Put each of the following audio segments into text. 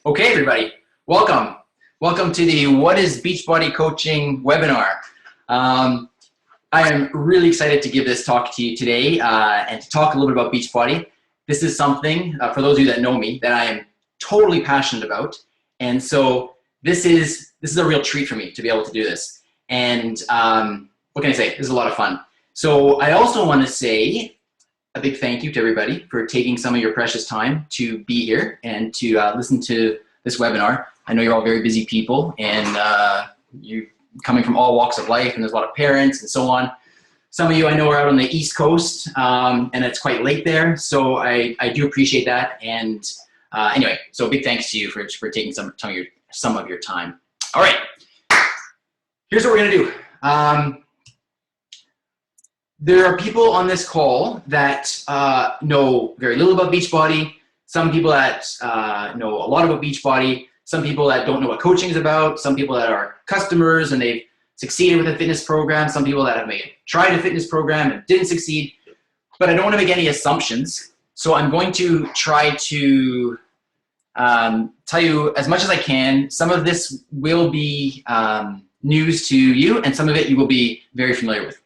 Okay, everybody, welcome. Welcome to the What is Beachbody Coaching webinar. I am really excited to give this talk to you today and to talk a little bit about Beachbody. This is something, for those of you that know me, that I am totally passionate about. And so this is a real treat for me to be able to do this. And what can I say? This is a lot of fun. So I also want to say a big thank you to everybody for taking some of your precious time to be here and to listen to this webinar. I know you're all very busy people and you're coming from all walks of life, and there's a lot of parents and so on. Some of you I know are out on the East Coast and it's quite late there, so I do appreciate that. And anyway, so big thanks to you for taking some of your time. All right, here's what we're gonna do. There are people on this call that know very little about Beachbody, some people that know a lot about Beachbody, some people that don't know what coaching is about, some people that are customers and they've succeeded with a fitness program, some people that have tried a fitness program and didn't succeed, but I don't want to make any assumptions. So I'm going to try to tell you as much as I can. Some of this will be news to you, and some of it you will be very familiar with.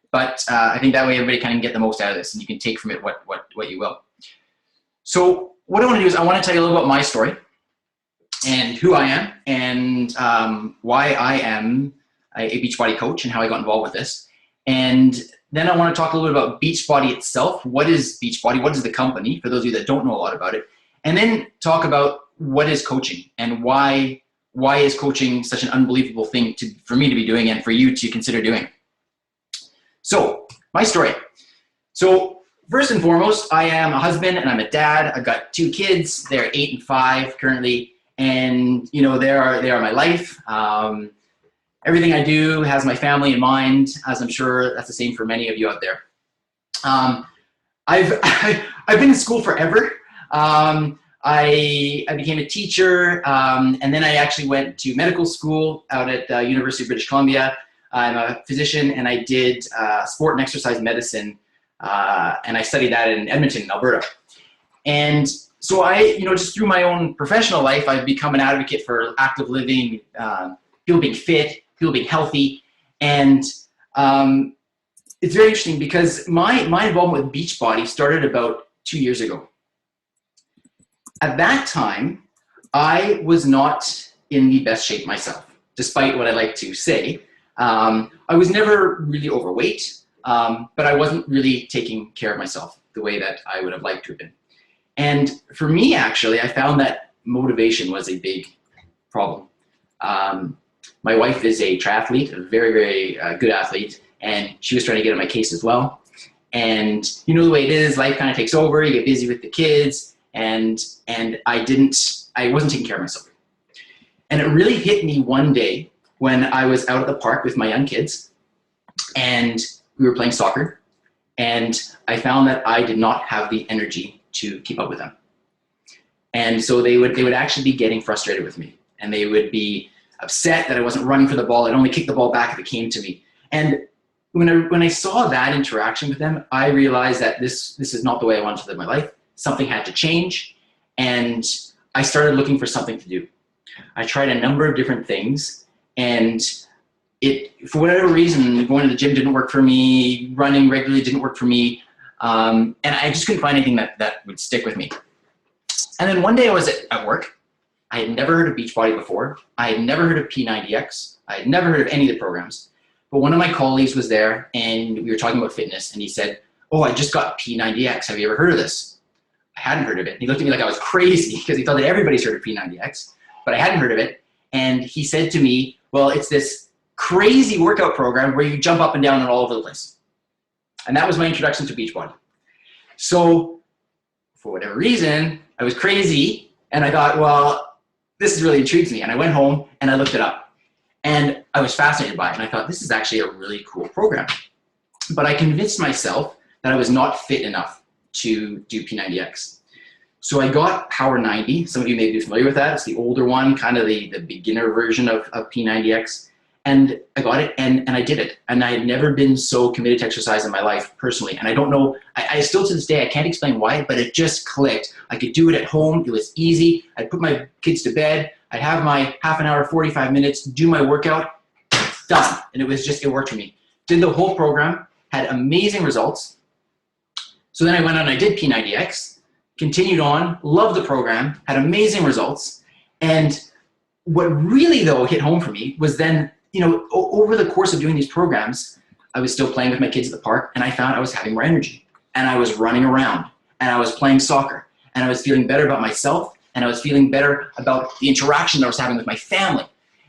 But I think that way everybody can get the most out of this, and you can take from it what you will. So what I want to do is I want to tell you a little about my story and who I am and why I am a Beachbody coach and how I got involved with this. And then I want to talk a little bit about Beachbody itself. What is Beachbody? What is the company, for those of you that don't know a lot about it? And then talk about what is coaching and why is coaching such an unbelievable thing for me to be doing and for you to consider doing. So, my story. So, first and foremost, I am a husband and I'm a dad. I've got 2 kids. They're 8 and 5 currently. And, you know, they are my life. Everything I do has my family in mind, as I'm sure that's the same for many of you out there. I've been in school forever. I became a teacher, and then I actually went to medical school out at the University of British Columbia. I'm a physician, and I did sport and exercise medicine, and I studied that in Edmonton, Alberta. And so just through my own professional life, I've become an advocate for active living, people being fit, people being healthy, and it's very interesting because my involvement with Beachbody started about 2 years ago. At that time, I was not in the best shape myself, despite what I like to say. I was never really overweight, but I wasn't really taking care of myself the way that I would have liked to have been. And for me, actually, I found that motivation was a big problem. My wife is a triathlete, a very, very good athlete, and she was trying to get on my case as well. And you know the way it is, life kind of takes over, you get busy with the kids, and I wasn't taking care of myself. And it really hit me one day when I was out at the park with my young kids and we were playing soccer, and I found that I did not have the energy to keep up with them. And so they would actually be getting frustrated with me, and they would be upset that I wasn't running for the ball. I'd only kick the ball back if it came to me. And when I saw that interaction with them, I realized that this is not the way I wanted to live my life. Something had to change, and I started looking for something to do. I tried a number of different things, and for whatever reason, going to the gym didn't work for me, running regularly didn't work for me, and I just couldn't find anything that would stick with me. And then one day I was at work. I had never heard of Beachbody before. I had never heard of P90X. I had never heard of any of the programs. But one of my colleagues was there, and we were talking about fitness, and he said, "Oh, I just got P90X. Have you ever heard of this?" I hadn't heard of it. And he looked at me like I was crazy because he thought that everybody's heard of P90X, but I hadn't heard of it. And he said to me, "Well, it's this crazy workout program where you jump up and down and all over the place." And that was my introduction to Beachbody. So for whatever reason, I was crazy, and I thought, well, this really intrigues me. And I went home and I looked it up, and I was fascinated by it. And I thought, this is actually a really cool program. But I convinced myself that I was not fit enough to do P90X. So I got Power 90. Some of you may be familiar with that. It's the older one, kind of the beginner version of P90X. And I got it, and I did it. And I had never been so committed to exercise in my life personally. And I don't know, I still to this day, I can't explain why, but it just clicked. I could do it at home. It was easy. I'd put my kids to bed. I'd have my half an hour, 45 minutes, do my workout, done. And it was just, it worked for me. Did the whole program, had amazing results. So then I went on and I did P90X, continued on, loved the program, had amazing results. And what really though hit home for me was then, you know, over the course of doing these programs, I was still playing with my kids at the park, and I found I was having more energy, and I was running around, and I was playing soccer, and I was feeling better about myself, and I was feeling better about the interaction that I was having with my family.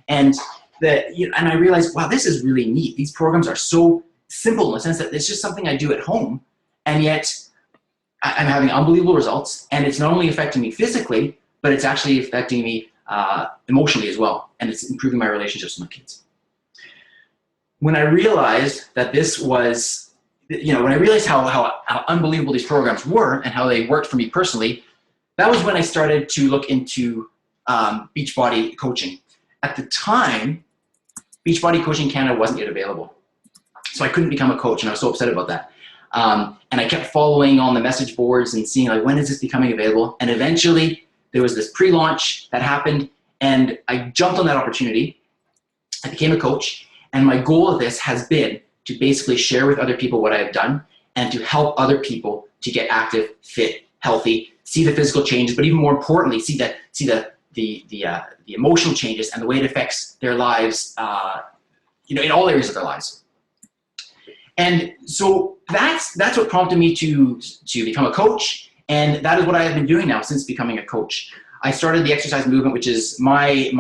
And I realized, wow, this is really neat. These programs are so simple in the sense that it's just something I do at home, and yet I'm having unbelievable results, and it's not only affecting me physically, but it's actually affecting me emotionally as well, and it's improving my relationships with my kids. When I realized that this was, you know, when I realized how unbelievable these programs were and how they worked for me personally, that was when I started to look into Beachbody coaching. At the time, Beachbody Coaching Canada wasn't yet available. So I couldn't become a coach, and I was so upset about that. And I kept following on the message boards and seeing, like, when is this becoming available? And eventually there was this pre-launch that happened, and I jumped on that opportunity. I became a coach. And my goal of this has been to basically share with other people what I have done and to help other people to get active, fit, healthy, see the physical changes, but even more importantly, see the emotional changes and the way it affects their lives, you know, in all areas of their lives. And so that's what prompted me to become a coach, and that is what I have been doing now since becoming a coach. I started the Exercise Movement, which is my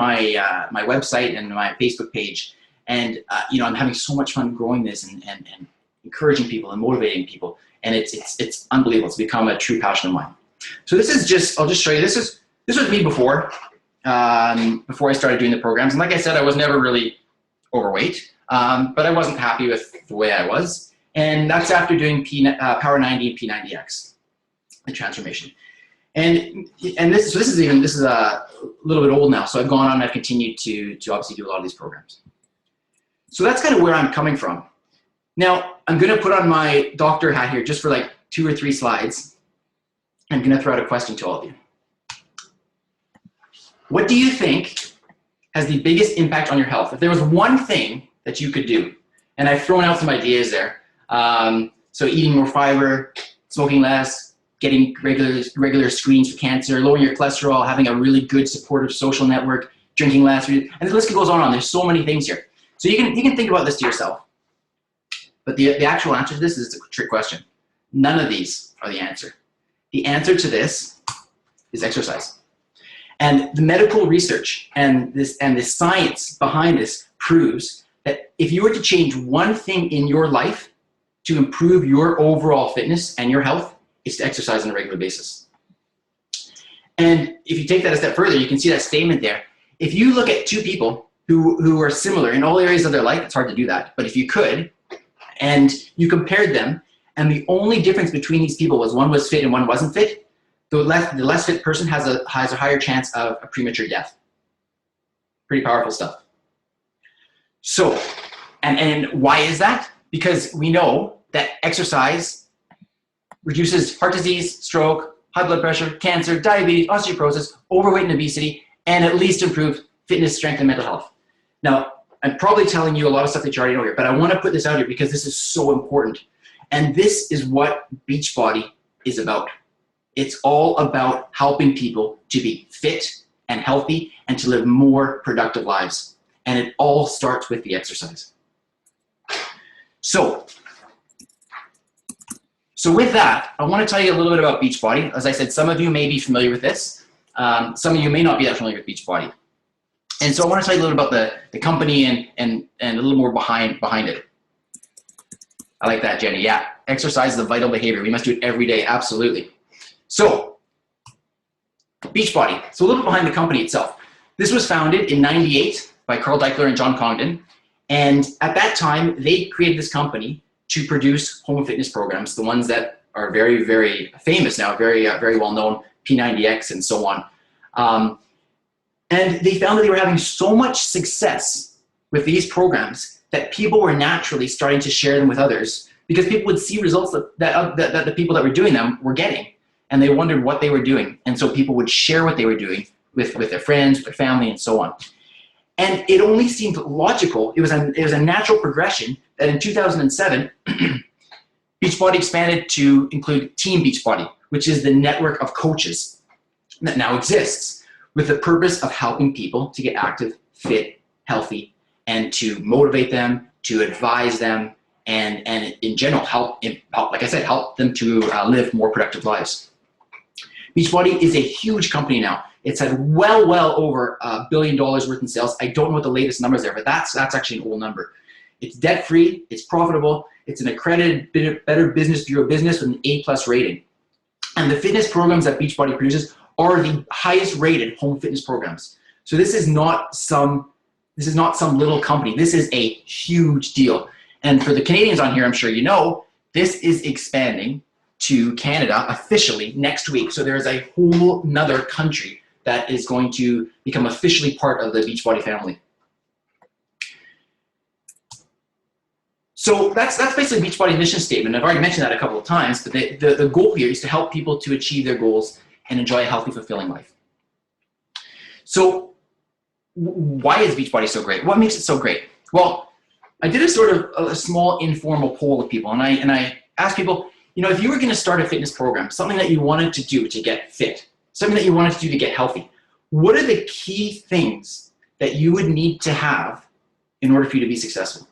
website and my Facebook page. And you know, I'm having so much fun growing this and encouraging people and motivating people, and it's unbelievable. It's become a true passion of mine. So this is just, I'll just show you. This was me before I started doing the programs. And like I said, I was never really overweight, but I wasn't happy with the way I was. And that's after doing Power 90 and P90X, the transformation. And this is a little bit old now. So I've gone on and I've continued to obviously do a lot of these programs. So that's kind of where I'm coming from. Now, I'm going to put on my doctor hat here just for like 2 or 3 slides. I'm going to throw out a question to all of you. What do you think has the biggest impact on your health? If there was one thing that you could do, and I've thrown out some ideas there. So eating more fiber, smoking less, getting regular screens for cancer, lowering your cholesterol, having a really good supportive social network, drinking less, and the list goes on. There's so many things here. So you can think about this to yourself. But the actual answer to this is a trick question. None of these are the answer. The answer to this is exercise. And the medical research and the science behind this proves that if you were to change one thing in your life to improve your overall fitness and your health, it's to exercise on a regular basis. And if you take that a step further, you can see that statement there. If you look at 2 people who are similar in all areas of their life, it's hard to do that, but if you could, and you compared them, and the only difference between these people was one was fit and one wasn't fit, the less fit person has a higher chance of a premature death. Pretty powerful stuff. So, and why is that? Because we know that exercise reduces heart disease, stroke, high blood pressure, cancer, diabetes, osteoporosis, overweight and obesity, and at least improve fitness, strength, and mental health. Now, I'm probably telling you a lot of stuff that you already know here, but I want to put this out here because this is so important. And this is what Beachbody is about. It's all about helping people to be fit and healthy and to live more productive lives. And it all starts with the exercise. So with that, I want to tell you a little bit about Beachbody. As I said, some of you may be familiar with this. Some of you may not be that familiar with Beachbody. And so I want to tell you a little about the company and a little more behind it. I like that, Jenny. Yeah, exercise is a vital behavior. We must do it every day, absolutely. So, Beachbody. So a little behind the company itself. This was founded in '98 by Carl Deichler and John Congdon. And at that time, they created this company to produce home fitness programs, the ones that are very, very famous now, very well known, P90X and so on. And they found that they were having so much success with these programs that people were naturally starting to share them with others because people would see results that the people that were doing them were getting, and they wondered what they were doing. And so people would share what they were doing with their friends, with their family, and so on. And it only seemed logical. It was a natural progression that in 2007, Beachbody expanded to include Team Beachbody, which is the network of coaches that now exists with the purpose of helping people to get active, fit, healthy, and to motivate them, to advise them, and in general help, like I said, help them to live more productive lives. Beachbody is a huge company now. It's had well over $1 billion worth in sales. I don't know what the latest numbers are, but that's actually an old number. It's debt-free, it's profitable, it's an accredited Better Business Bureau business with an A+ rating. And the fitness programs that Beachbody produces are the highest rated home fitness programs. So this is not some little company. This is a huge deal. And for the Canadians on here, I'm sure you know, this is expanding to Canada officially next week. So there's a whole nother country that is going to become officially part of the Beachbody family. So that's basically Beachbody's mission statement. I've already mentioned that a couple of times, but the goal here is to help people to achieve their goals and enjoy a healthy, fulfilling life. So why is Beachbody so great? What makes it so great? Well, I did a sort of a small informal poll with people, and I asked people, you know, if you were going to start a fitness program, something that you wanted to do to get fit, something that you wanted to do to get healthy, what are the key things that you would need to have in order for you to be successful?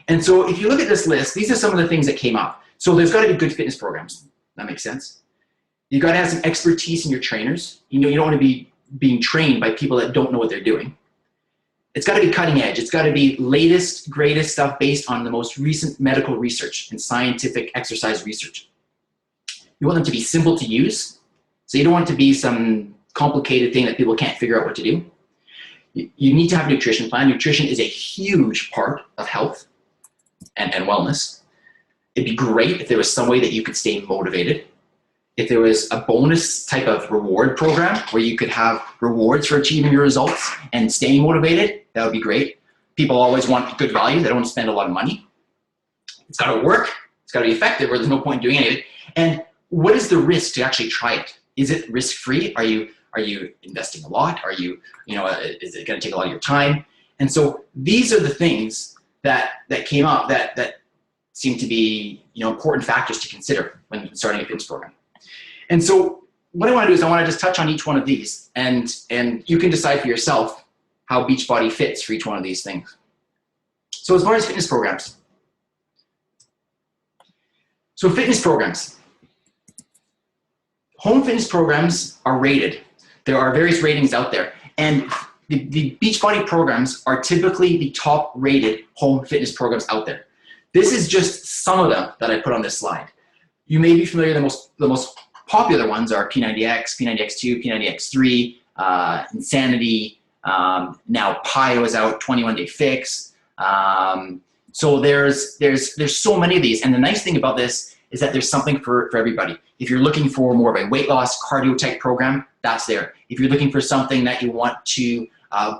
And so if you look at this list, these are some of the things that came up. So there's got to be good fitness programs. That makes sense. You've got to have some expertise in your trainers. You know, you don't want to be being trained by people that don't know what they're doing. It's got to be cutting edge. It's got to be latest, greatest stuff based on the most recent medical research and scientific exercise research. You want them to be simple to use. So you don't want it to be some complicated thing that people can't figure out what to do. You need to have a nutrition plan. Nutrition is a huge part of health and wellness. It'd be great if there was some way that you could stay motivated. If there was a bonus type of reward program where you could have rewards for achieving your results and staying motivated, that would be great. People always want good value. They don't want to spend a lot of money. It's got to work. It's got to be effective, or there's no point in doing any of it. And what is the risk to actually try it? Is it risk-free? Are you investing a lot? Are you, is it going to take a lot of your time? And so these are the things that came up that seem to be, important factors to consider when starting a fitness program. And so what I want to do is I want to just touch on each one of these, and you can decide for yourself how Beachbody fits for each one of these things. So as far as fitness programs. So fitness programs. Home fitness programs are rated. There are various ratings out there. And the Beachbody programs are typically the top rated home fitness programs out there. This is just some of them that I put on this slide. You may be familiar, the most popular ones are P90X, P90X2, P90X3, Insanity, now PIO is out, 21-day fix. So there's so many of these, and the nice thing about this is that there's something for everybody. If you're looking for more of a weight loss cardio type program, that's there. If you're looking for something that you want to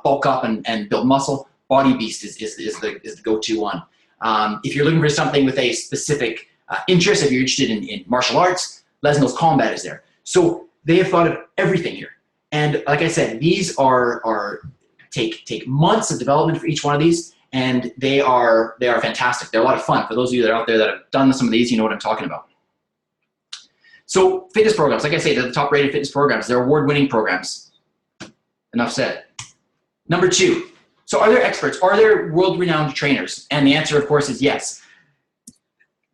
bulk up and build muscle, Body Beast is the go-to one. If you're looking for something with a specific interest, if you're interested in martial arts, Les Mills Combat is there. So they have thought of everything here. And like I said, these take months of development for each one of these, and they are fantastic. They're a lot of fun. For those of you that are out there that have done some of these, you know what I'm talking about. So fitness programs, like I say, they're the top rated fitness programs. They're award-winning programs. Enough said. Number two, so are there experts? Are there world-renowned trainers? And the answer, of course, is yes.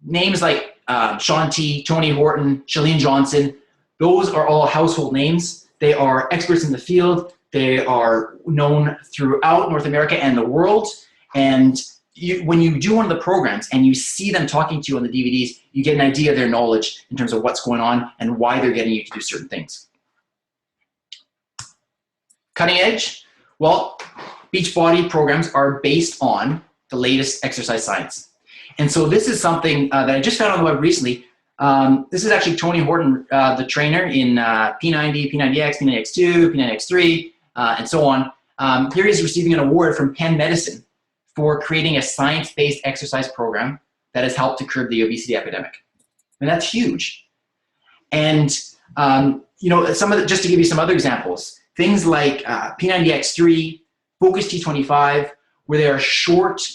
Names like Shaun T, Tony Horton, Chalene Johnson, those are all household names. They are experts in the field. They are known throughout North America and the world. And when you do one of the programs and you see them talking to you on the DVDs, you get an idea of their knowledge in terms of what's going on and why they're getting you to do certain things. Cutting edge? Well, Beachbody programs are based on the latest exercise science. And so this is something that I just found on the web recently. This is actually Tony Horton, the trainer in P90, P90X, P90X2, P90X3, and so on. Here he is receiving an award from Penn Medicine for creating a science-based exercise program that has helped to curb the obesity epidemic. And that's huge. And you know, just to give you some other examples, things like P90X3, Focus T25, where there are short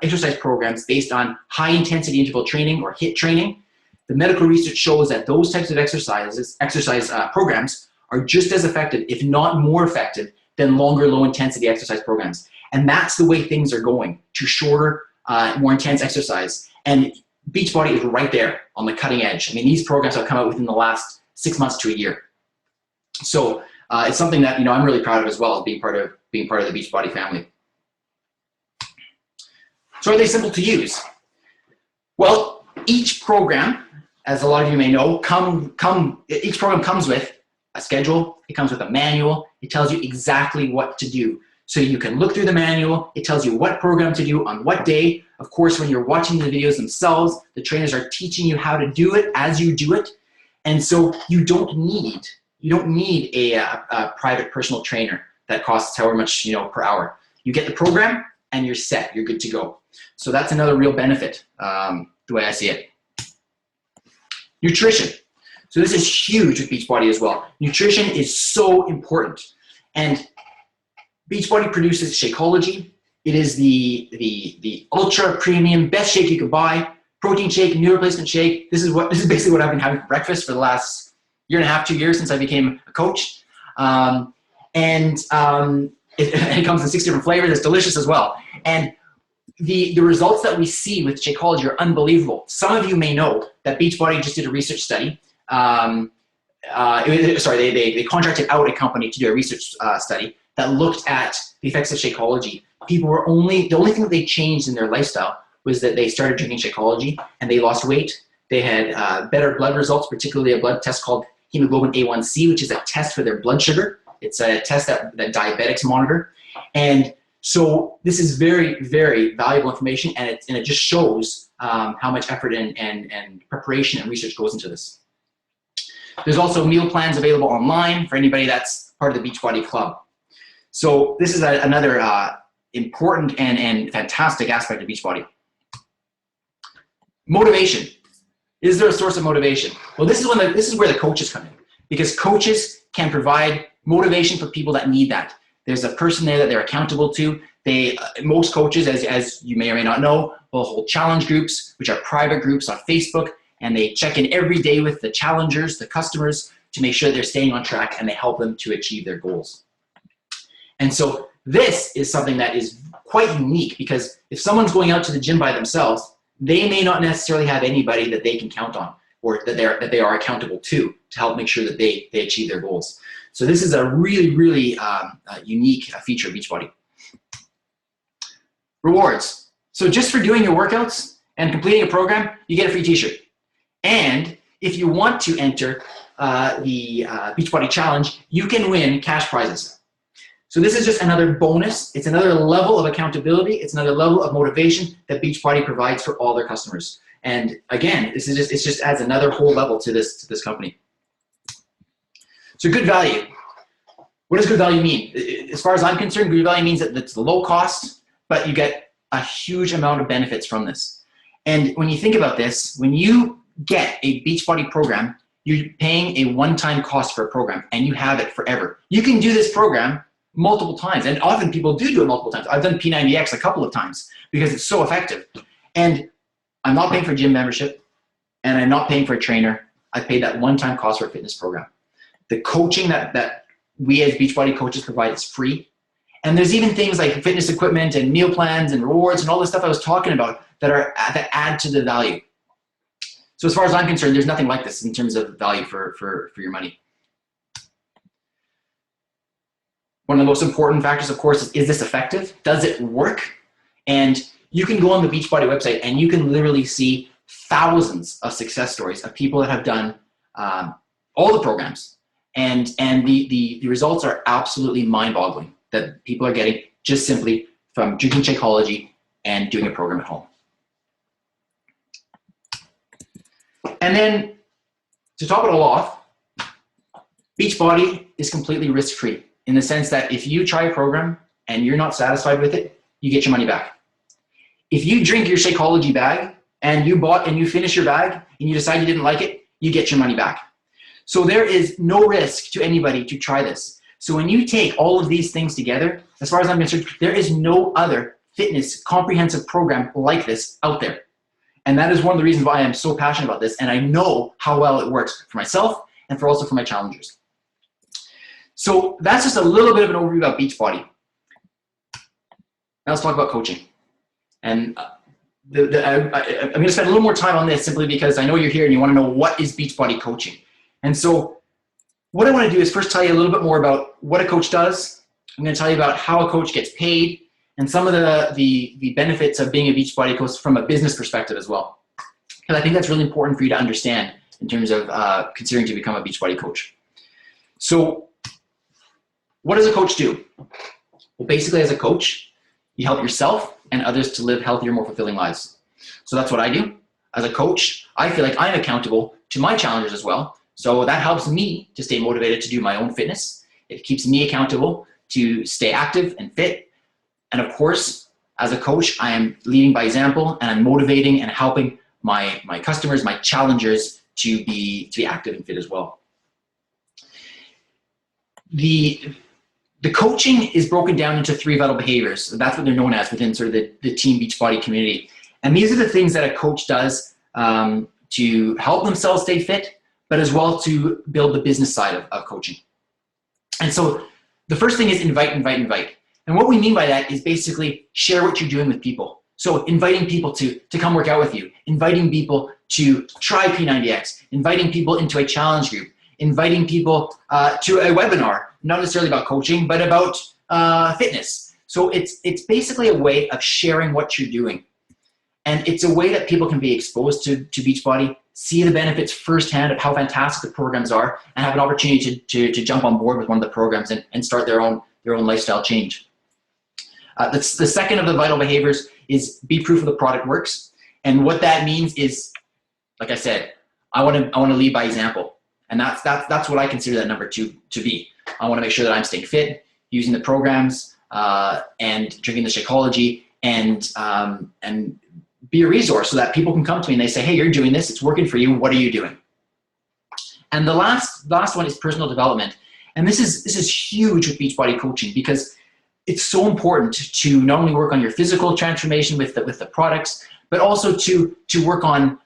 exercise programs based on high-intensity interval training or HIIT training. The medical research shows that those types of exercise programs are just as effective, if not more effective, than longer, low-intensity exercise programs. And that's the way things are going, to shorter, more intense exercise. And Beachbody is right there on the cutting edge. I mean, these programs have come out within the last 6 months to a year. So it's something that, you know, I'm really proud of as well, as being part of the Beachbody family. So are they simple to use? Well, each program, as a lot of you may know, each program comes with a schedule, it comes with a manual, it tells you exactly what to do. So you can look through the manual, it tells you what program to do on what day. Of course, when you're watching the videos themselves, the trainers are teaching you how to do it as you do it. And so you don't need a private personal trainer that costs however much, you know, per hour. You get the program and you're set, you're good to go. So that's another real benefit, the way I see it. Nutrition. So this is huge with Beachbody as well. Nutrition is so important. And Beachbody produces Shakeology. It is the ultra premium, best shake you could buy. Protein shake, meal replacement shake. This is basically what I've been having for breakfast for the last 1.5 to 2 years since I became a coach. It comes in 6 different flavors. It's delicious as well. And the results that we see with Shakeology are unbelievable. Some of you may know that Beachbody just did a research study. They contracted out a company to do a research study that looked at the effects of Shakeology. People were the only thing that they changed in their lifestyle was that they started drinking Shakeology and they lost weight. They had better blood results, particularly a blood test called hemoglobin A1C, which is a test for their blood sugar. It's a test that diabetics monitor. And so this is very, very valuable information, and it just shows how much effort and preparation and research goes into this. There's also meal plans available online for anybody that's part of the Beachbody Club. So this is another important and fantastic aspect of Beachbody. Motivation. Is there a source of motivation? Well, this is where the coaches come in, because coaches can provide motivation for people that need that. There's a person there that they're accountable to. Most coaches, as you may or may not know, will hold challenge groups, which are private groups on Facebook, and they check in every day with the challengers, the customers, to make sure they're staying on track, and they help them to achieve their goals. And so this is something that is quite unique, because if someone's going out to the gym by themselves, they may not necessarily have anybody that they can count on, or that they are accountable to help make sure that they achieve their goals. So this is a really, really unique feature of Beachbody. Rewards. So just for doing your workouts and completing a program, you get a free t-shirt. And if you want to enter the Beachbody Challenge, you can win cash prizes. So this is just another bonus. It's another level of accountability. It's another level of motivation that Beachbody provides for all their customers. And again, it just adds another whole level to this company. So good value. What does good value mean? As far as I'm concerned, good value means that it's low cost, but you get a huge amount of benefits from this. And when you think about this, when you get a Beachbody program, you're paying a one-time cost for a program, and you have it forever. You can do this program multiple times, and often people do it multiple times. I've done P90X a couple of times because it's so effective. And I'm not paying for gym membership, and I'm not paying for a trainer. I paid that one-time cost for a fitness program. The coaching that we as Beachbody coaches provide is free. And there's even things like fitness equipment and meal plans and rewards and all the stuff I was talking about that add to the value. So as far as I'm concerned, there's nothing like this in terms of value for your money. One of the most important factors, of course, is this effective? Does it work? And you can go on the Beachbody website and you can literally see thousands of success stories of people that have done all the programs. And the results are absolutely mind-boggling that people are getting just simply from drinking Shakeology and doing a program at home. And then to top it all off, Beachbody is completely risk-free. in the sense that if you try a program and you're not satisfied with it, you get your money back. If you drink your Shakeology bag and you finish your bag and you decide you didn't like it, you get your money back. So there is no risk to anybody to try this. So when you take all of these things together, as far as I'm concerned, there is no other fitness comprehensive program like this out there. And that is one of the reasons why I'm so passionate about this. And I know how well it works for myself and also for my challengers. So that's just a little bit of an overview about Beachbody. Now let's talk about coaching. And I'm going to spend a little more time on this simply because I know you're here and you want to know what is Beachbody coaching. And so what I want to do is first tell you a little bit more about what a coach does. I'm going to tell you about how a coach gets paid and some of the benefits of being a Beachbody coach from a business perspective as well. Because I think that's really important for you to understand in terms of considering to become a Beachbody coach. So what does a coach do? Well, basically as a coach, you help yourself and others to live healthier, more fulfilling lives. So that's what I do. As a coach, I feel like I'm accountable to my challengers as well. So that helps me to stay motivated to do my own fitness. It keeps me accountable to stay active and fit. And of course, as a coach, I am leading by example and I'm motivating and helping my customers, my challengers to be active and fit as well. The coaching is broken down into 3 vital behaviors. So that's what they're known as within sort of the Team Beachbody community. And these are the things that a coach does to help themselves stay fit, but as well to build the business side of coaching. And so the first thing is invite. And what we mean by that is basically share what you're doing with people. So inviting people to come work out with you, inviting people to try P90X, inviting people into a challenge group, inviting people to a webinar, not necessarily about coaching, but about fitness. So it's basically a way of sharing what you're doing. And it's a way that people can be exposed to Beachbody, see the benefits firsthand of how fantastic the programs are, and have an opportunity to jump on board with one of the programs and start their own lifestyle change. The second of the vital behaviors is be proof of the product works. And what that means is, like I said, I want to lead by example. And that's what I consider that number 2 to be. I want to make sure that I'm staying fit, using the programs, and drinking the Shakeology, and be a resource so that people can come to me and they say, hey, you're doing this, it's working for you, what are you doing? And the last one is personal development. And this is huge with Beachbody coaching because it's so important to not only work on your physical transformation with the products, but also to work on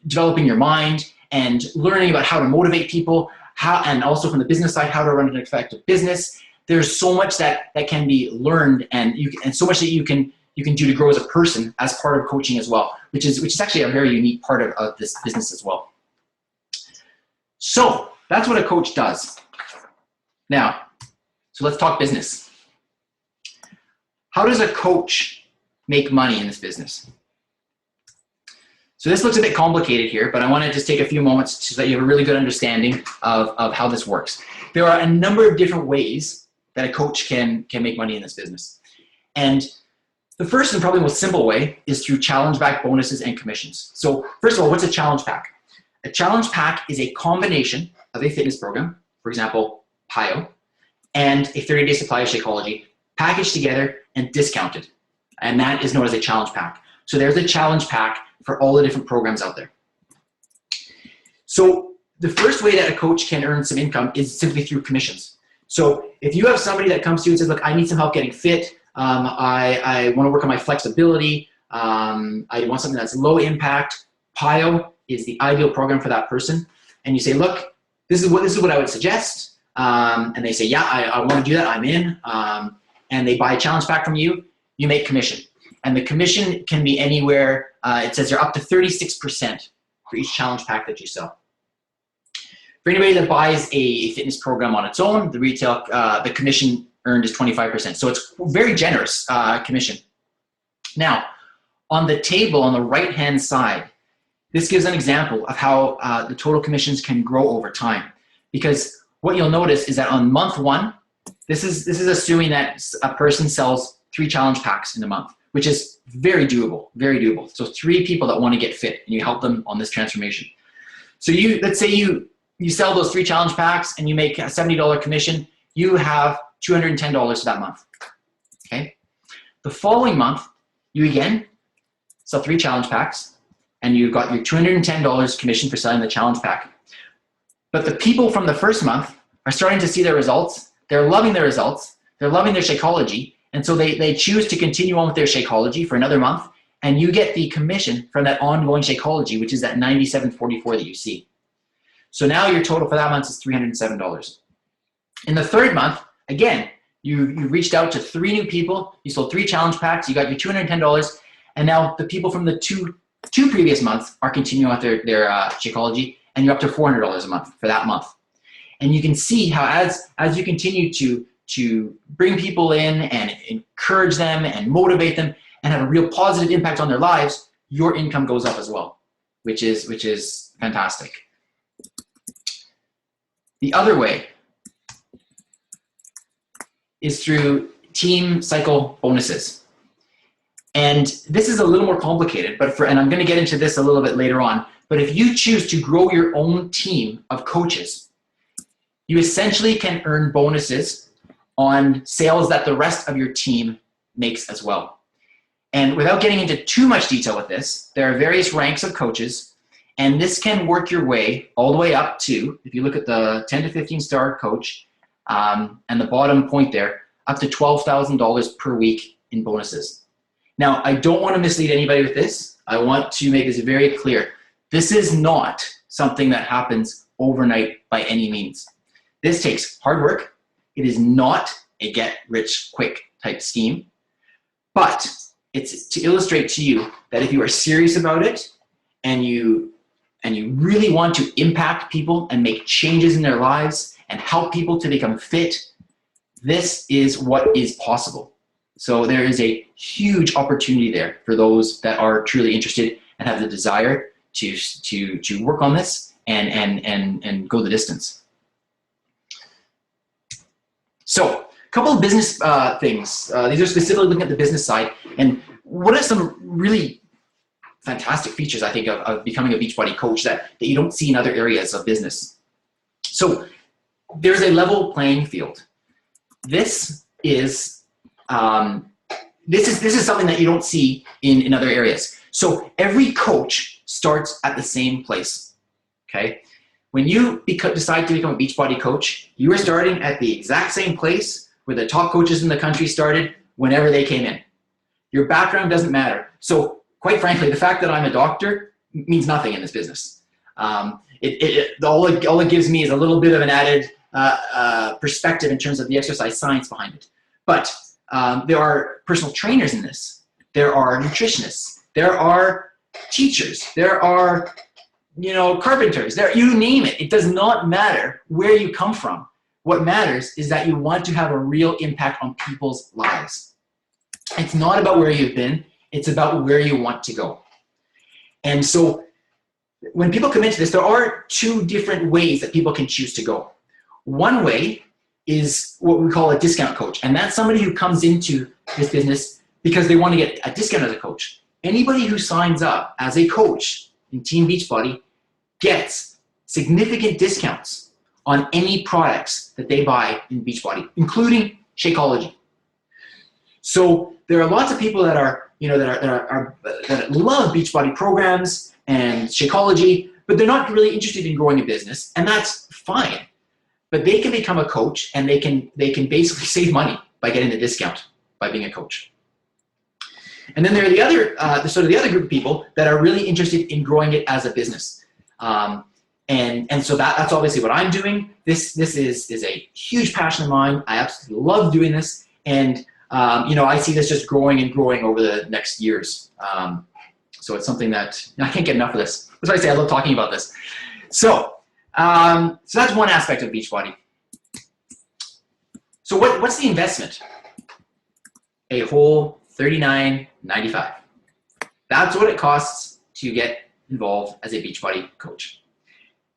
developing your mind and learning about how to motivate people, and also from the business side, how to run an effective business. There's so much that can be learned, and so much that you can do to grow as a person as part of coaching as well, which is actually a very unique part of this business as well. So that's what a coach does. Now, so let's talk business. How does a coach make money in this business? So this looks a bit complicated here, but I want to just take a few moments so that you have a really good understanding of how this works. There are a number of different ways that a coach can make money in this business. And the first and probably most simple way is through challenge-backed bonuses and commissions. So first of all, what's a challenge pack? A challenge pack is a combination of a fitness program, for example, PIO, and a 30-day supply of Shakeology, packaged together and discounted. And that is known as a challenge pack. So there's a challenge pack for all the different programs out there. So the first way that a coach can earn some income is simply through commissions. So if you have somebody that comes to you and says, look, I need some help getting fit, I want to work on my flexibility, I want something that's low impact, PIO is the ideal program for that person. And you say, look, this is what I would suggest. And they say, yeah, I want to do that, I'm in. And they buy a challenge pack from you, you make commission. And the commission can be anywhere, it says they're up to 36% for each challenge pack that you sell. For anybody that buys a fitness program on its own, the commission earned is 25%. So it's very generous commission. Now, on the table on the right-hand side, this gives an example of how the total commissions can grow over time. Because what you'll notice is that on month 1, this is assuming that a person sells 3 challenge packs in a month, which is very doable, very doable. So 3 people that want to get fit and you help them on this transformation. So let's say you sell those 3 challenge packs and you make a $70 commission, you have $210 for that month, okay? The following month, you again sell 3 challenge packs, and you got your $210 commission for selling the challenge pack. But the people from the first month are starting to see their results. They're loving their results. They're loving their Shakeology. And so they choose to continue on with their Shakeology for another month, and you get the commission from that ongoing Shakeology, which is that $97.44 that you see. So now your total for that month is $307. In the third month, again, you reached out to 3 new people, you sold 3 challenge packs, you got your $210, and now the people from the two previous months are continuing with their Shakeology, and you're up to $400 a month for that month. And you can see how as you continue to bring people in and encourage them and motivate them and have a real positive impact on their lives, your income goes up as well, which is fantastic. The other way is through team cycle bonuses. And this is a little more complicated, and I'm gonna get into this a little bit later on, but if you choose to grow your own team of coaches, you essentially can earn bonuses on sales that the rest of your team makes as well. And without getting into too much detail with this, there are various ranks of coaches, and this can work your way all the way up to, if you look at the 10 to 15 star coach, and the bottom point there, up to $12,000 per week in bonuses. Now, I don't want to mislead anybody with this. I want to make this very clear. This is not something that happens overnight by any means. This takes hard work. It is not a get-rich-quick type scheme, but it's to illustrate to you that if you are serious about it and you really want to impact people and make changes in their lives and help people to become fit, this is what is possible. So there is a huge opportunity there for those that are truly interested and have the desire to work on this and go the distance. So a couple of business things. These are specifically looking at the business side. And what are some really fantastic features, I think, of becoming a Beachbody coach that you don't see in other areas of business? So there's a level playing field. This is something that you don't see in other areas. So every coach starts at the same place, okay? When you decide to become a Beachbody coach, you are starting at the exact same place where the top coaches in the country started whenever they came in. Your background doesn't matter. So quite frankly, the fact that I'm a doctor means nothing in this business. All it gives me is a little bit of an added perspective in terms of the exercise science behind it. But there are personal trainers in this. There are nutritionists. There are teachers. There are carpenters, you name it. It does not matter where you come from. What matters is that you want to have a real impact on people's lives. It's not about where you've been, it's about where you want to go. And so when people come into this, there are 2 different ways that people can choose to go. One way is what we call a discount coach, and that's somebody who comes into this business because they want to get a discount as a coach. Anybody who signs up as a coach in Team Beachbody gets significant discounts on any products that they buy in Beachbody, including Shakeology. So there are lots of people that that love Beachbody programs and Shakeology, but they're not really interested in growing a business, and that's fine. But they can become a coach, and they can basically save money by getting the discount by being a coach. And then there are the other group of people that are really interested in growing it as a business. And so that's obviously what I'm doing. This is a huge passion of mine. I absolutely love doing this. And I see this just growing and growing over the next years. So it's something that I can't get enough of this. That's why I say I love talking about this. So that's one aspect of Beachbody. So what's the investment? A whole $39.95. That's what it costs to get involved as a Beachbody coach.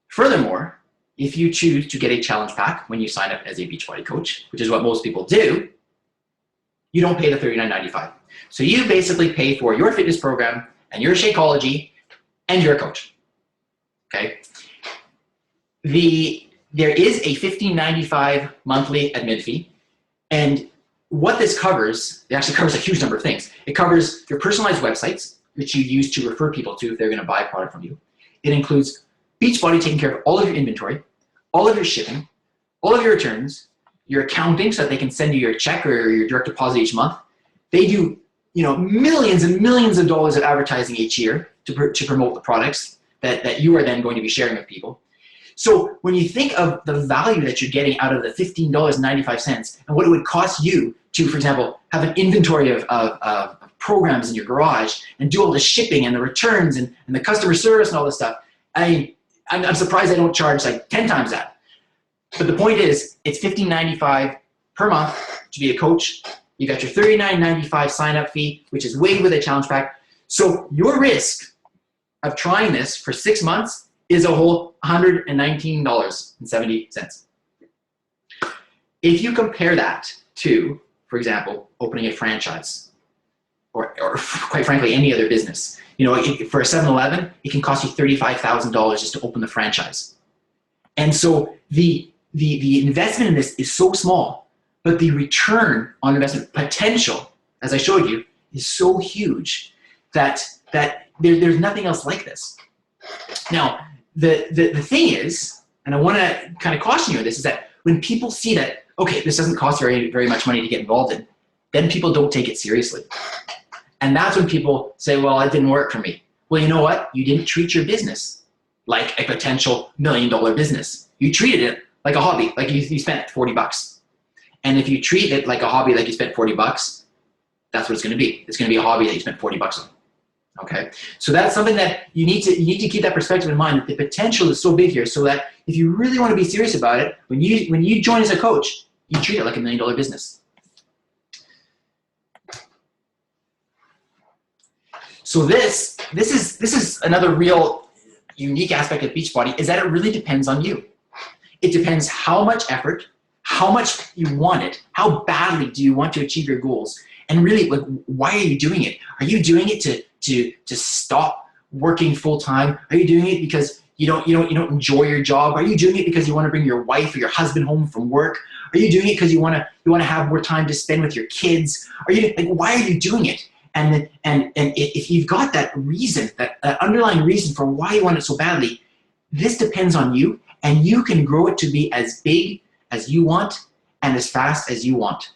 Furthermore, if you choose to get a challenge pack when you sign up as a Beachbody coach, which is what most people do, you don't pay the $39.95. So you basically pay for your fitness program and your Shakeology and your coach. Okay? The there is a $15.95 monthly admin fee. And what this covers, it actually covers a huge number of things. It covers your personalized websites, which you use to refer people to if they're going to buy a product from you. It includes Beachbody taking care of all of your inventory, all of your shipping, all of your returns, your accounting so that they can send you your check or your direct deposit each month. They do, millions and millions of dollars of advertising each year to promote the products that you are then going to be sharing with people. So when you think of the value that you're getting out of the $15.95 and what it would cost you to, for example, have an inventory of programs in your garage and do all the shipping and the returns and the customer service and all this stuff, I'm surprised I don't charge like 10 times that. But the point is, it's $15.95 per month to be a coach. You got your $39.95 sign-up fee, which is way with a challenge pack. So your risk of trying this for 6 months is a whole $119.70. If you compare that to, for example, opening a franchise or quite frankly, any other business, for a 7-Eleven, it can cost you $35,000 just to open the franchise. And so the investment in this is so small, but the return on investment potential, as I showed you, is so huge that there's nothing else like this. Now, the thing is, and I want to kind of caution you on this, is that when people see that, okay, this doesn't cost very much money to get involved in, then people don't take it seriously. And that's when people say, well, it didn't work for me. Well, you know what? You didn't treat your business like a potential $1 million business. You treated it like a hobby, like you spent $40. And if you treat it like a hobby, like you spent $40, that's what it's going to be. It's going to be a hobby that you spent $40 on. Okay, so that's something that you need to keep that perspective in mind. That the potential is so big here, so that if you really want to be serious about it, when you join as a coach, you treat it like a $1 million business. So this is another real unique aspect of Beachbody, is that it really depends on you. It depends how much effort, how much you want it, how badly do you want to achieve your goals, and really, like, why are you doing it? Are you doing it to stop working full time? Are you doing it because you don't enjoy your job? Are you doing it because you want to bring your wife or your husband home from work? Are you doing it because you want to have more time to spend with your kids? Why are you doing it? And if you've got that reason, that underlying reason for why you want it so badly, this depends on you, and you can grow it to be as big as you want and as fast as you want.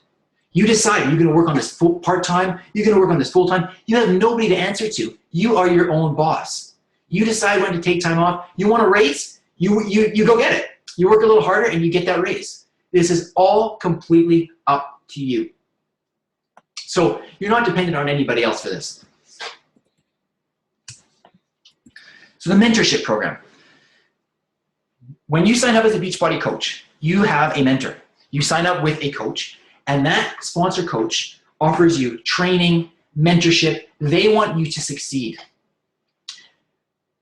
You decide, you're going to work on this part-time, you're going to work on this full-time. You have nobody to answer to. You are your own boss. You decide when to take time off. You want a raise? You go get it. You work a little harder and you get that raise. This is all completely up to you. So you're not dependent on anybody else for this. So the mentorship program. When you sign up as a Beachbody coach, you have a mentor. You sign up with a coach, and that sponsor coach offers you training, mentorship. They want you to succeed.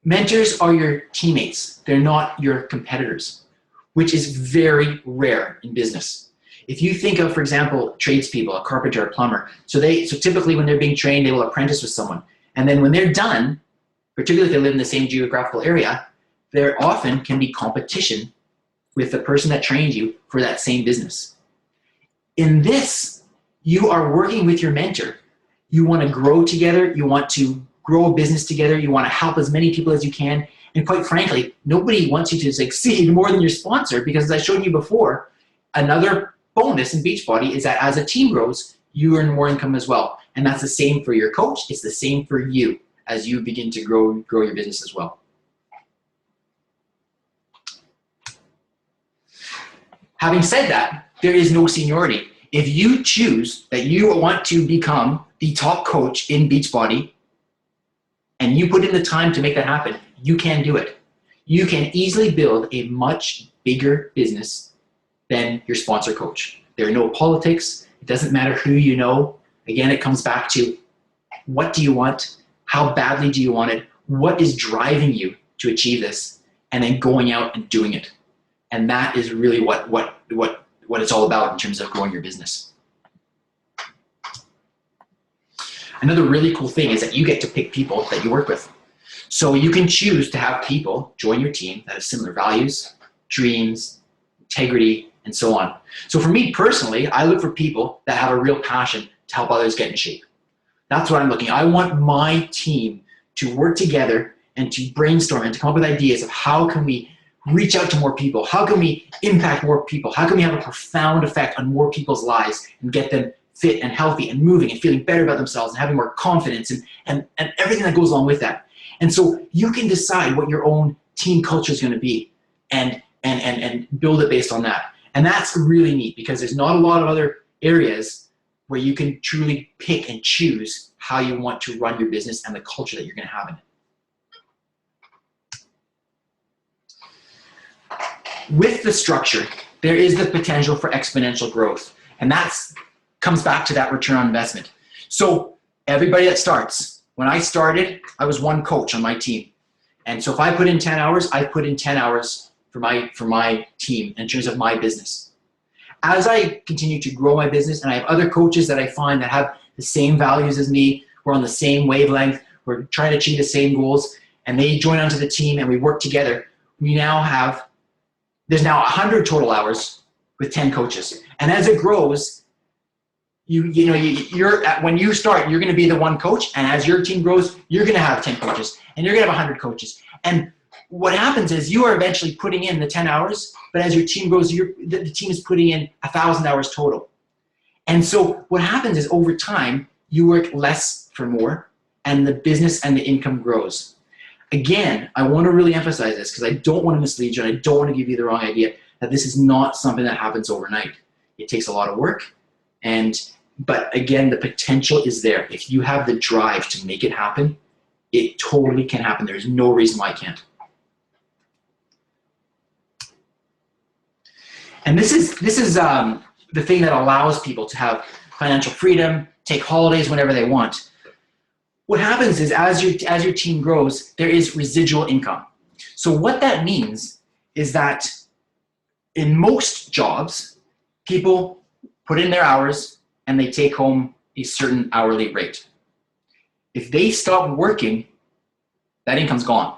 Mentors are your teammates. They're not your competitors, which is very rare in business. If you think of, for example, tradespeople, a carpenter, a plumber, so typically when they're being trained, they will apprentice with someone. And then when they're done, particularly if they live in the same geographical area, there often can be competition with the person that trained you for that same business. In this, you are working with your mentor. You want to grow together. You want to grow a business together. You want to help as many people as you can. And quite frankly, nobody wants you to succeed more than your sponsor, because as I showed you before, another bonus in Beachbody is that as a team grows, you earn more income as well. And that's the same for your coach. It's the same for you as you begin to grow your business as well. Having said that, there is no seniority. If you choose that you want to become the top coach in Beachbody and you put in the time to make that happen, you can do it. You can easily build a much bigger business than your sponsor coach. There are no politics. It doesn't matter who you know. Again, it comes back to, what do you want? How badly do you want it? What is driving you to achieve this? And then going out and doing it. And that is really what it's all about in terms of growing your business. Another really cool thing is that you get to pick people that you work with. So you can choose to have people join your team that have similar values, dreams, integrity, and so on. So for me personally, I look for people that have a real passion to help others get in shape. That's what I'm looking at. I want my team to work together and to brainstorm and to come up with ideas of how can we reach out to more people? How can we impact more people? How can we have a profound effect on more people's lives and get them fit and healthy and moving and feeling better about themselves and having more confidence and everything that goes along with that. And so you can decide what your own team culture is going to be and build it based on that. And that's really neat because there's not a lot of other areas where you can truly pick and choose how you want to run your business and the culture that you're going to have in it. With the structure, there is the potential for exponential growth. And that comes back to that return on investment. So everybody that starts, when I started, I was one coach on my team. And so if I put in 10 hours, I put in 10 hours for my team in terms of my business. As I continue to grow my business and I have other coaches that I find that have the same values as me, we're on the same wavelength, we're trying to achieve the same goals, and they join onto the team and we work together, there's now 100 total hours with 10 coaches. And as it grows, when you start, you're going to be the one coach. And as your team grows, you're going to have 10 coaches and you're going to have 100 coaches. And what happens is you are eventually putting in the 10 hours, but as your team grows, the team is putting in 1,000 hours total. And so what happens is over time, you work less for more and the business and the income grows. Again, I want to really emphasize this because I don't want to mislead you and I don't want to give you the wrong idea that this is not something that happens overnight. It takes a lot of work, but again, the potential is there. If you have the drive to make it happen, it totally can happen. There's no reason why it can't. And this is the thing that allows people to have financial freedom, take holidays whenever they want. What happens is as your team grows, there is residual income. So what that means is that in most jobs, people put in their hours and they take home a certain hourly rate. If they stop working, that income's gone.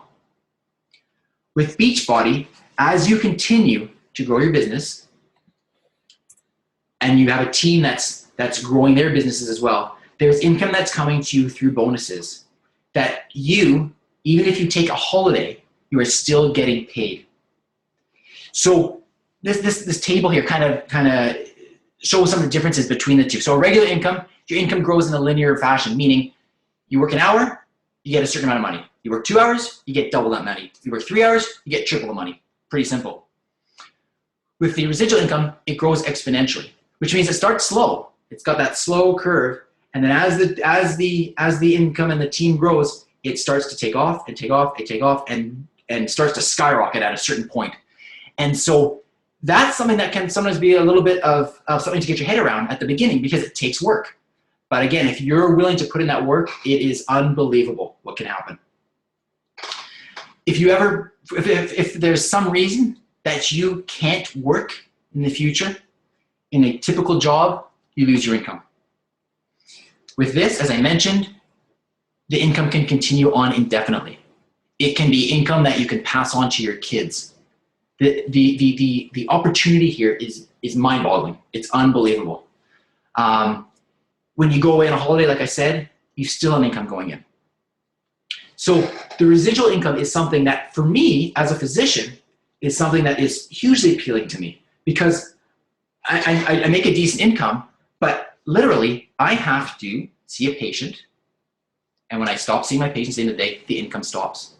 With Beachbody, as you continue to grow your business and you have a team that's growing their businesses as well, there's income that's coming to you through bonuses that even if you take a holiday, you are still getting paid. So this table here kind of shows some of the differences between the two. So a regular income, your income grows in a linear fashion, meaning you work an hour, you get a certain amount of money. You work 2 hours, you get double that money. You work 3 hours, you get triple the money. Pretty simple. With the residual income, it grows exponentially, which means it starts slow. It's got that slow curve. And then as the income and the team grows, it starts to take off and take off and take off and starts to skyrocket at a certain point. And so that's something that can sometimes be a little bit of something to get your head around at the beginning because it takes work. But again, if you're willing to put in that work, it is unbelievable what can happen. If there's some reason that you can't work in the future in a typical job, you lose your income. With this, as I mentioned, the income can continue on indefinitely. It can be income that you can pass on to your kids. The opportunity here is mind-boggling. It's unbelievable. When you go away on a holiday, like I said, you still have income going in. So the residual income is something that, for me as a physician, is something that is hugely appealing to me because I make a decent income, but literally I have to see a patient, and when I stop seeing my patients at the end of the day, the income stops.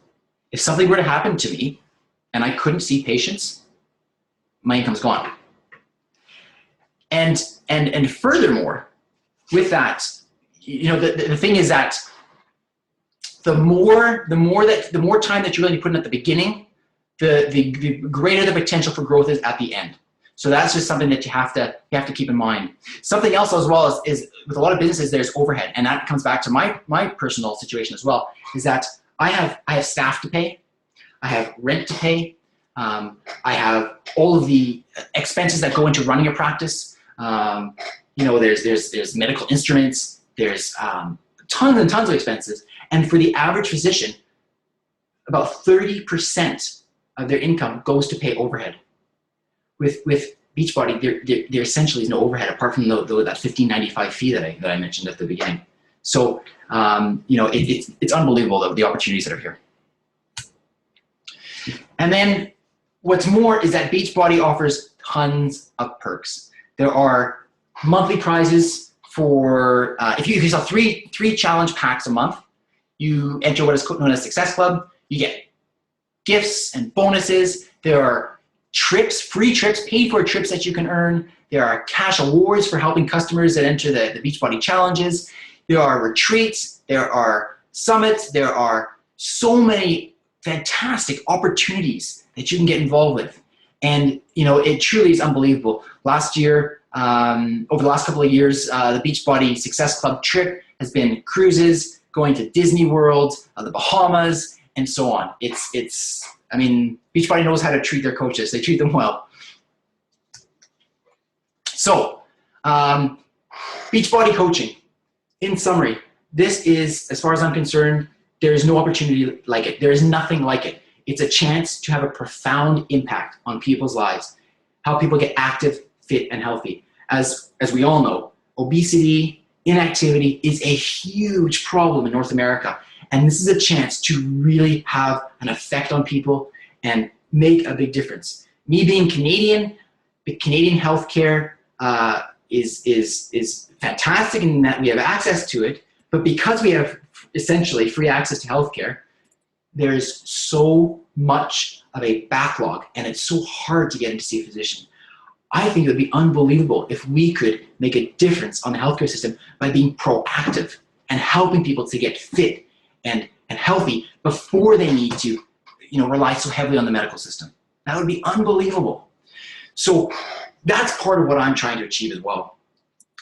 If something were to happen to me and I couldn't see patients, my income's gone. And furthermore, with that, the thing is that the more time that you're really putting at the beginning, the greater the potential for growth is at the end. So that's just something that you have to keep in mind. Something else as well is with a lot of businesses, there's overhead, and that comes back to my personal situation as well. Is that I have staff to pay, I have rent to pay, I have all of the expenses that go into running a practice. There's medical instruments, there's tons and tons of expenses, and for the average physician, about 30% of their income goes to pay overhead. with Beachbody, there essentially is no overhead apart from that $15.95 fee that I mentioned at the beginning. So it's unbelievable the opportunities that are here. And then what's more is that Beachbody offers tons of perks. There are monthly prizes for if you sell three challenge packs a month, you enter what is known as Success Club. You get gifts and bonuses. There are trips, free trips, paid for trips that you can earn. There are cash awards for helping customers that enter the Beachbody challenges. There are retreats. There are summits. There are so many fantastic opportunities that you can get involved with. And, it truly is unbelievable. Last year, over the last couple of years, the Beachbody Success Club trip has been cruises, going to Disney World, the Bahamas, and so on. Beachbody knows how to treat their coaches. They treat them well. So, Beachbody coaching. In summary, this is, as far as I'm concerned, there is no opportunity like it. There is nothing like it. It's a chance to have a profound impact on people's lives, how people get active, fit, and healthy. As we all know, obesity, inactivity is a huge problem in North America. And this is a chance to really have an effect on people and make a big difference. Me being Canadian, Canadian healthcare is fantastic in that we have access to it, but because we have essentially free access to healthcare, there is so much of a backlog and it's so hard to get in to see a physician. I think it would be unbelievable if we could make a difference on the healthcare system by being proactive and helping people to get fit and healthy before they need to rely so heavily on the medical system. That would be unbelievable. So that's part of what I'm trying to achieve as well.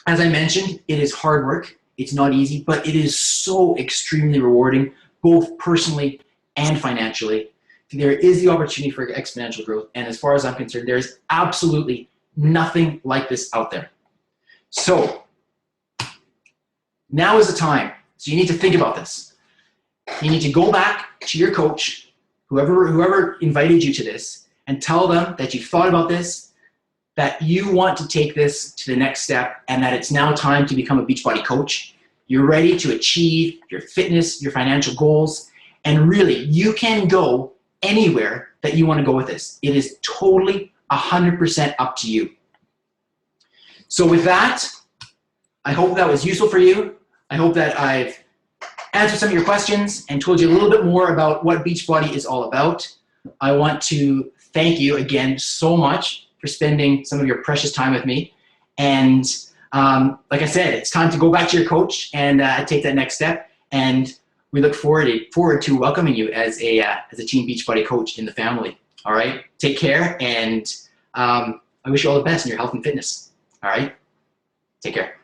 As I mentioned, it is hard work. It's not easy, but it is so extremely rewarding, both personally and financially. There is the opportunity for exponential growth. And as far as I'm concerned, there is absolutely nothing like this out there. So now is the time. So you need to think about this. You need to go back to your coach, whoever invited you to this, and tell them that you've thought about this, that you want to take this to the next step, and that it's now time to become a Beachbody coach. You're ready to achieve your fitness, your financial goals, and really, you can go anywhere that you want to go with this. It is totally 100% up to you. So with that, I hope that was useful for you. I hope that I've answered some of your questions and told you a little bit more about what Beachbody is all about. I want to thank you again so much for spending some of your precious time with me. And like I said, it's time to go back to your coach and take that next step. And we look forward to welcoming you as a Team Beachbody coach in the family. All right, take care, and I wish you all the best in your health and fitness. All right, take care.